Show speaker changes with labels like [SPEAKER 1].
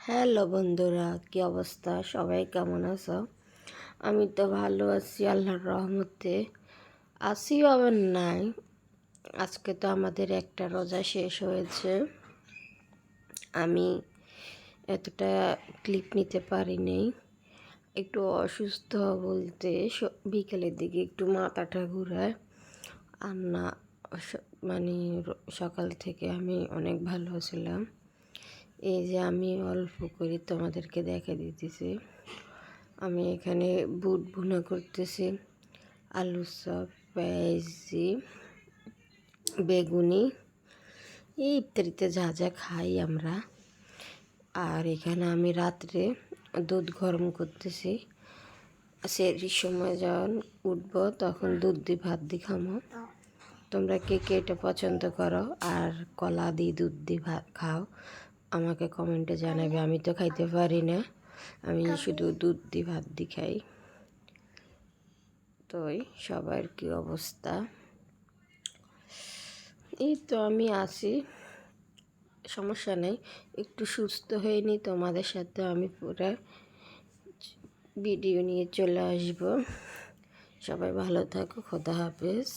[SPEAKER 1] Hello বন্ধুরা, কি অবস্থা? সবাই কেমন আছো? আমি তো ভালো আছি আল্লাহর রহমতে। আসিও আবার নাই। আজকে তো আমাদের একটা রোজা শেষ হয়েছে। আমি এতটা ক্লিপ নিতে পারিনি। একটু অসুস্থ বলতে বিকেলের দিকে একটু মাথাটা ঘুরায়। আর না, মানে সকাল থেকে আমি অনেক ভালো ছিলাম। এই যে আমি অল্প করে তোমাদেরকে দেখে দিতেছি। আমি এখানে বুট ভুনা করতেছি, আলু চপ, পেঁয়াজি, বেগুনি, এই ইত্যাদিতে যা যা খাই আমরা। আর এখানে আমি রাত্রে দুধ গরম করতেছি। সেই সময় যখন উঠবো তখন দুধ দিয়ে ভাত দিয়ে খামো। তোমরা কে কে এটা পছন্দ করো আর কলা দিয়ে দুধ দিয়ে ভাত খাও, আমাকে কমেন্টে জানাবে। আমি তো খাইতে পারি না, আমি শুধু দুধ দিয়ে ভাত দিয়ে খাই। তো সবার কি অবস্থা? এই তো আমি আছি, সমস্যা নেই। একটু সুস্থ হয়ে নিই, তোমাদের সাথে আমি পুরো ভিডিও নিয়ে চলে আসব। সবাই ভালো থাকো, খোদা হাফেজ।